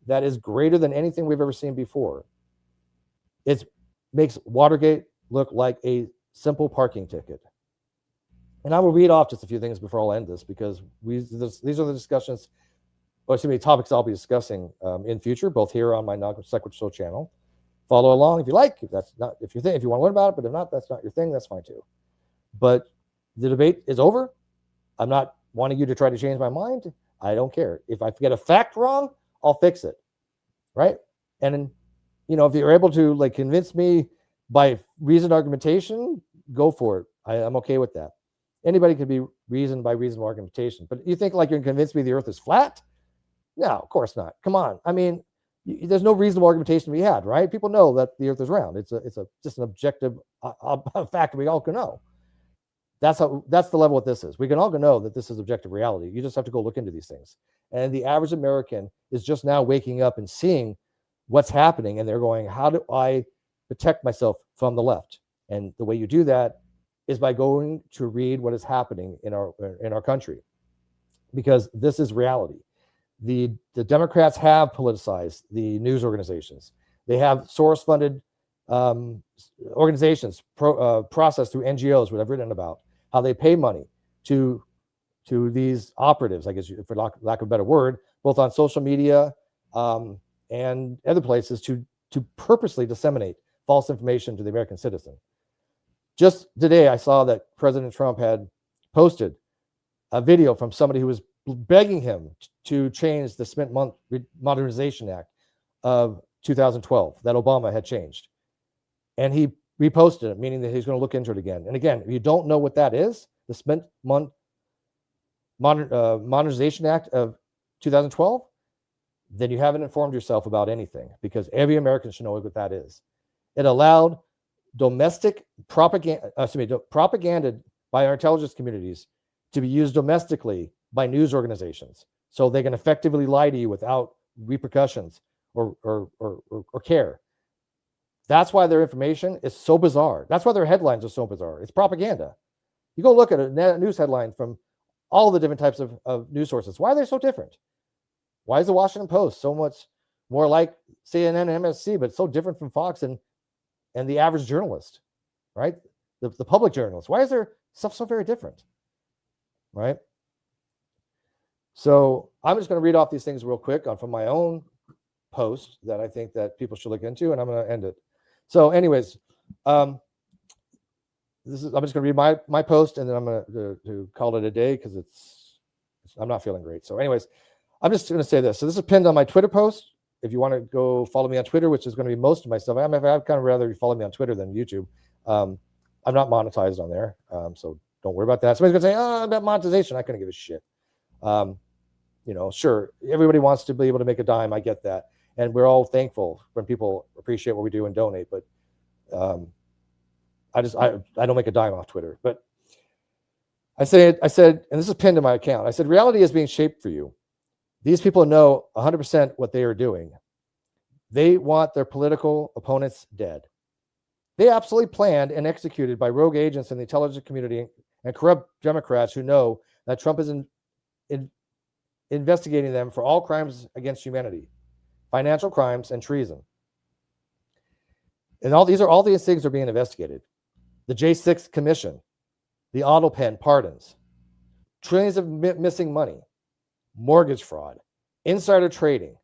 that is greater than anything we've ever seen before. It makes Watergate look like a simple parking ticket. And I will read off just a few things before I'll end this, because these are the discussions, or excuse me, topics I'll be discussing in future, both here on my Non-Sequitur channel. Follow along if you like. If that's not, if you want to learn about it, but if not, that's not your thing, that's fine too. But the debate is over. I'm not wanting you to try to change my mind. I don't care. If I get a fact wrong, I'll fix it. Right? And if you're able to like convince me by reasoned argumentation, go for it. I'm okay with that. Anybody can be reasoned by reasonable argumentation. But you think like you're going to convince me the earth is flat? No, of course not. Come on. I mean, there's no reasonable argumentation to be had, right? People know that the earth is round. It's just an objective fact we all can know. That's the level what this is. We can all know that this is objective reality. You just have to go look into these things. And the average American is just now waking up and seeing what's happening, and they're going, how do I protect myself from the left? And the way you do that is by going to read what is happening in our country, because this is reality. The Democrats have politicized the news organizations. They have source-funded organizations processed through NGOs, what I've written about, how they pay money to these operatives, I guess, for lack of a better word, both on social media and other places to purposely disseminate false information to the American citizen. Just today, I saw that President Trump had posted a video from somebody who was begging him to change the Sept Modernization Act of 2012 that Obama had changed. And he reposted it, meaning that he's going to look into it again. And again, if you don't know what that is, the Sept Modernization Act of 2012, then you haven't informed yourself about anything, because every American should know what that is. It allowed domestic propaganda by our intelligence communities to be used domestically by news organizations, so they can effectively lie to you without repercussions or care. That's why their information is so bizarre. That's why their headlines are so bizarre. It's propaganda. You go look at a news headline from all the different types of news sources. Why are they so different? Why is the Washington Post so much more like CNN and MSC, but so different from Fox and the average journalist, right? The public journalist. Why is their stuff so very different? right? So I'm just going to read off these things real quick from my own post that I think that people should look into, and I'm going to end it. So anyways, I'm just going to read my post, and then I'm going to call it a day because I'm not feeling great. So anyways, I'm just going to say this. So this is pinned on my Twitter post. If you want to go follow me on Twitter, which is going to be most of my stuff, I'd kind of rather you follow me on Twitter than YouTube. I'm not monetized on there, so don't worry about that. Somebody's going to say, "Oh, about monetization," I couldn't give a shit. Sure, everybody wants to be able to make a dime. I get that, and we're all thankful when people appreciate what we do and donate. But I don't make a dime off Twitter. But I said, and this is pinned to my account. I said, reality is being shaped for you. These people know 100% what they are doing. They want their political opponents dead. They absolutely planned and executed by rogue agents in the intelligence community and corrupt Democrats who know that Trump is investigating them for all crimes against humanity, financial crimes, and treason. And all these things are being investigated. The J6 Commission, the auto pen pardons, trillions of missing money, mortgage fraud, insider trading,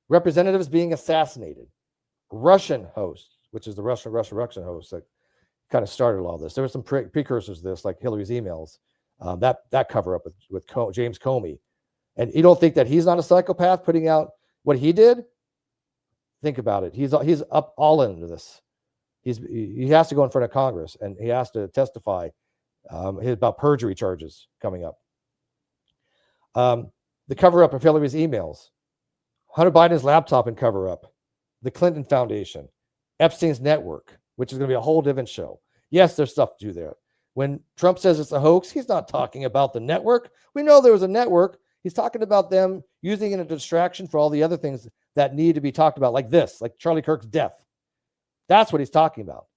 representatives being assassinated, Russian hosts, which is the Russian host that kind of started all this. There were some precursors to this, like Hillary's emails, that cover up with James Comey. And you don't think that he's not a psychopath putting out what he did? Think about it. He's up all into this. He has to go in front of Congress, and he has to testify about perjury charges coming up. The cover-up of Hillary's emails, Hunter Biden's laptop and cover-up, the Clinton Foundation, Epstein's network, which is going to be a whole different show. Yes, there's stuff to do there. When Trump says it's a hoax, he's not talking about the network. We know there was a network. He's talking about them using it as a distraction for all the other things that need to be talked about, like this, like Charlie Kirk's death. That's what he's talking about.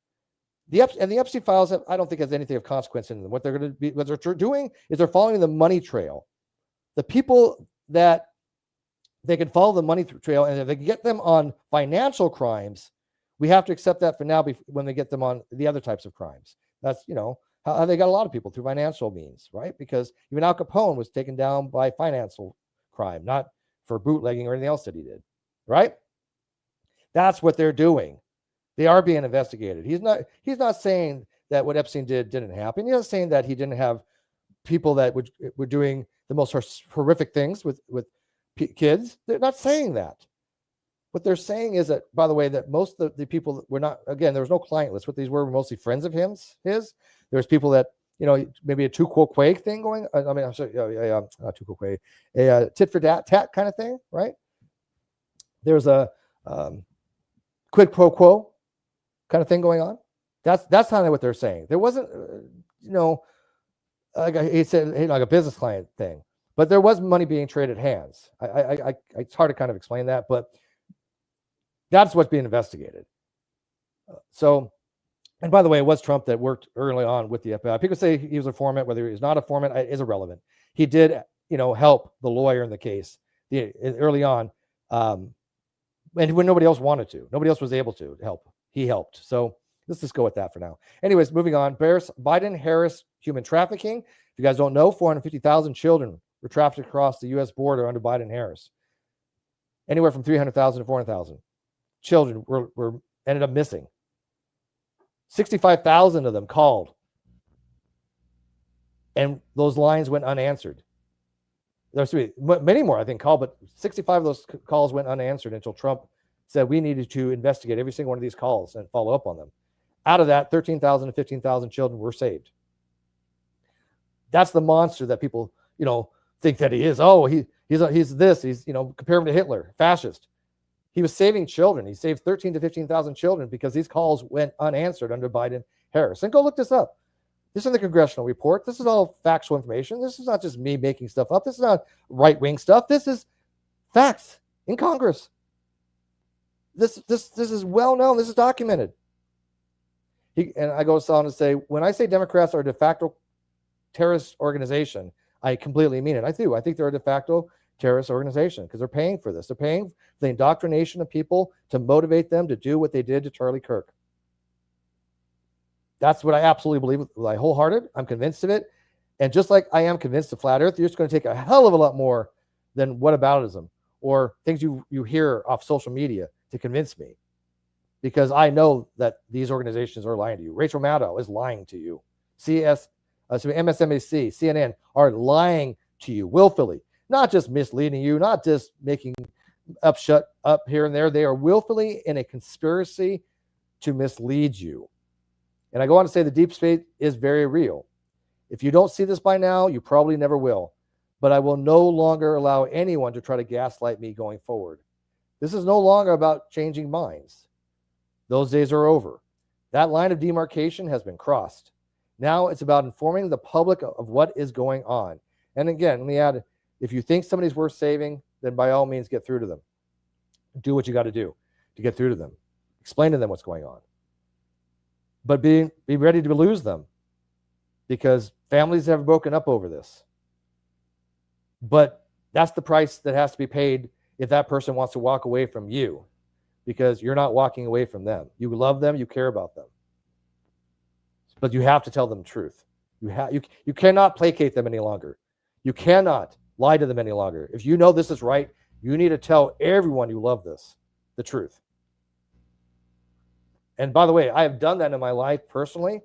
The Epstein files, I don't think has anything of consequence in them. What they're doing is they're following the money trail. The people that they can follow the money trail, and if they can get them on financial crimes, we have to accept that for now when they get them on the other types of crimes. That's, how they got a lot of people through financial means, right? Because even Al Capone was taken down by financial crime, not for bootlegging or anything else that he did, right? That's what they're doing. They are being investigated. He's not saying that what Epstein did didn't happen. He's not saying that he didn't have people that were doing the most horrific things with kids. They're not saying that. What they're saying is that, by the way, that most of the people were not, again, there was no client list. What these were mostly friends of his. There's people that, maybe a tu quo quo thing going. I'm sorry, not tu quo quo, a tit for tat kind of thing, right? There's a quid pro quo kind of thing going on. That's kind of what they're saying. There wasn't, like he said, like a business client thing, but there was money being traded hands. It's hard to kind of explain that, but that's what's being investigated. And by the way, it was Trump that worked early on with the FBI. People say he was a informant, whether he's not a informant is irrelevant. He did, help the lawyer in the case early on, and when nobody else wanted to, nobody else was able to help. He helped. So let's just go with that for now. Anyways, moving on. Biden-Harris human trafficking. If you guys don't know, 450,000 children were trafficked across the U.S. border under Biden-Harris. Anywhere from 300,000 to 400,000 children were ended up missing. 65,000 of them called, and those lines went unanswered. There's many more, I think, called, but 65 of those calls went unanswered until Trump said we needed to investigate every single one of these calls and follow up on them. Out of that, 13,000 to 15,000 children were saved. That's the monster that people, think that he is. Oh, he's this. He's, compare him to Hitler, fascist. He was saving children. He saved 13 to 15,000 children because these calls went unanswered under Biden-Harris. And go look this up. This is in the congressional report. This is all factual information. This is not just me making stuff up. This is not right-wing stuff. This is facts in Congress. This is well known. This is documented. And I go on to say, when I say Democrats are a de facto terrorist organization, I completely mean it. I do. I think they're a de facto terrorist organization because they're paying for this. They're paying for the indoctrination of people to motivate them to do what they did to Charlie Kirk. That's what I absolutely believe. I'm convinced of it. And just like I am convinced of flat earth, you're just going to take a hell of a lot more than whataboutism or things you hear off social media to convince me. Because I know that these organizations are lying to you. Rachel Maddow is lying to you. MSNBC, CNN are lying to you willfully, not just misleading you, not just making shut up here and there. They are willfully in a conspiracy to mislead you. And I go on to say the deep state is very real. If you don't see this by now, you probably never will. But I will no longer allow anyone to try to gaslight me going forward. This is no longer about changing minds. Those days are over. That line of demarcation has been crossed. Now it's about informing the public of what is going on. And again, let me add, if you think somebody's worth saving, then by all means get through to them. Do what you got to do to get through to them. Explain to them what's going on. But be ready to lose them, because families have broken up over this. But that's the price that has to be paid if that person wants to walk away from you, because you're not walking away from them. You love them, you care about them. But you have to tell them the truth. You cannot placate them any longer. You cannot lie to them any longer. If you know this is right, you need to tell everyone you love this, the truth. And by the way, I have done that in my life personally,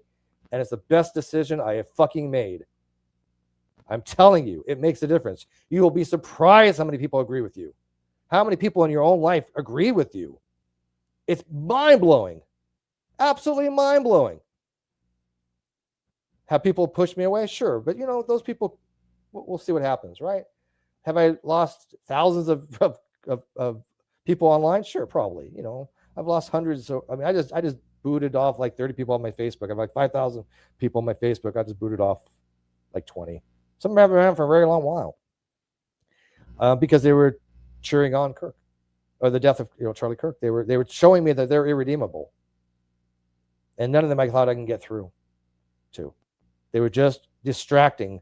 and it's the best decision I have fucking made. I'm telling you, it makes a difference. You will be surprised how many people agree with you. How many people in your own life agree with you. It's mind-blowing. Absolutely mind-blowing. Have people pushed me away? Sure. But, you know, those people, we'll see what happens, right? Have I lost thousands of people online? Sure, probably. You know, I've lost hundreds. So, I mean, I just booted off like 30 people on my Facebook. I have like 5,000 people on my Facebook. I just booted off like 20. Some of them haven't been around for a very long while because they were cheering on Kirk, or the death of Charlie Kirk. They were showing me that they're irredeemable, and none of them I thought I can get through to. They were just distracting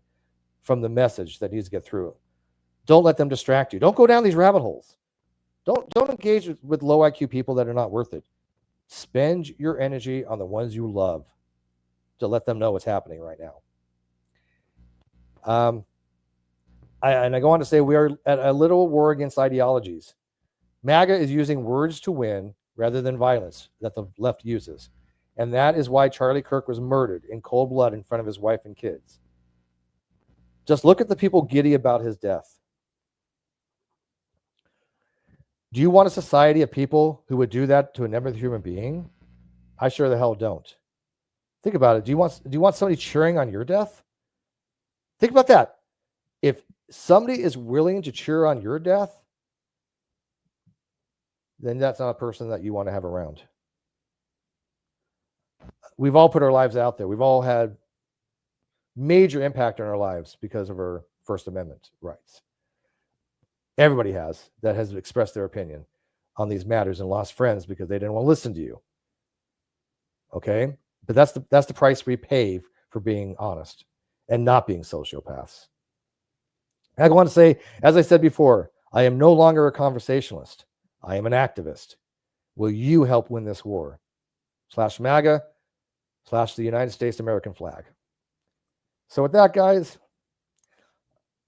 from the message that needs to get through. Don't let them distract you. Don't go down these rabbit holes. Don't engage with low IQ people that are not worth it. Spend your energy on the ones you love to let them know what's happening right now. I go on to say we are at a literal war against ideologies. MAGA is using words to win rather than violence that the left uses. And that is why Charlie Kirk was murdered in cold blood in front of his wife and kids. Just look at the people giddy about his death. Do you want a society of people who would do that to another human being? I sure the hell don't. Think about it. Do you want somebody cheering on your death? Think about that. If somebody is willing to cheer on your death, then that's not a person that you want to have around. We've all put our lives out there. We've all had major impact on our lives because of our First Amendment rights. Everybody has that has expressed their opinion on these matters and lost friends because they didn't want to listen to you. Okay? But that's the price we pay for being honest and not being sociopaths. And I go on to say, as I said before, I am no longer a conversationalist. I am an activist. Will you help win this war? /MAGA / the United States American flag. So with that, guys,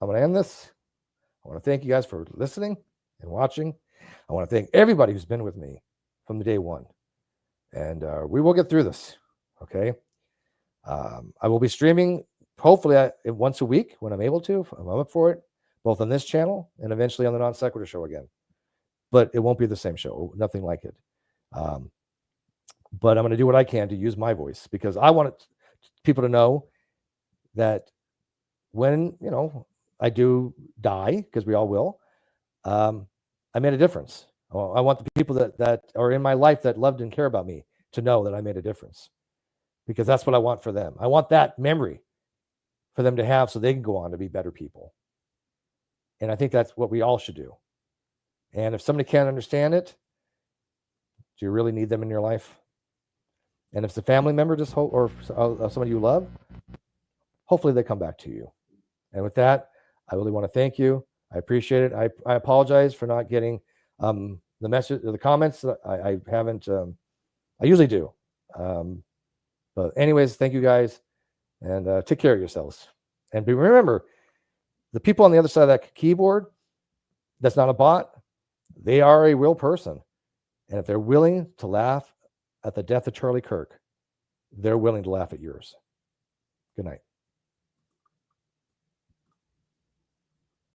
I'm going to end this. I want to thank you guys for listening and watching. I want to thank everybody who's been with me from the day one. And we will get through this, okay? I will be streaming, hopefully, once a week when I'm able to. I'm up for it, both on this channel and eventually on the Non Sequitur show again. But it won't be the same show, nothing like it. But I'm going to do what I can to use my voice because I want people to know that when, I do die, because we all will, I made a difference. I want the people that are in my life that loved and care about me to know that I made a difference, because that's what I want for them. I want that memory for them to have so they can go on to be better people. And I think that's what we all should do. And if somebody can't understand it, do you really need them in your life? And if it's a family member or somebody you love, hopefully they come back to you. And with that, I really want to thank you. I appreciate it. I apologize for not getting the message or the comments. I haven't. I usually do. But anyways, thank you guys, and take care of yourselves. And remember, the people on the other side of that keyboard, that's not a bot. They are a real person. And if they're willing to laugh at the death of Charlie Kirk, they're willing to laugh at yours. Good night.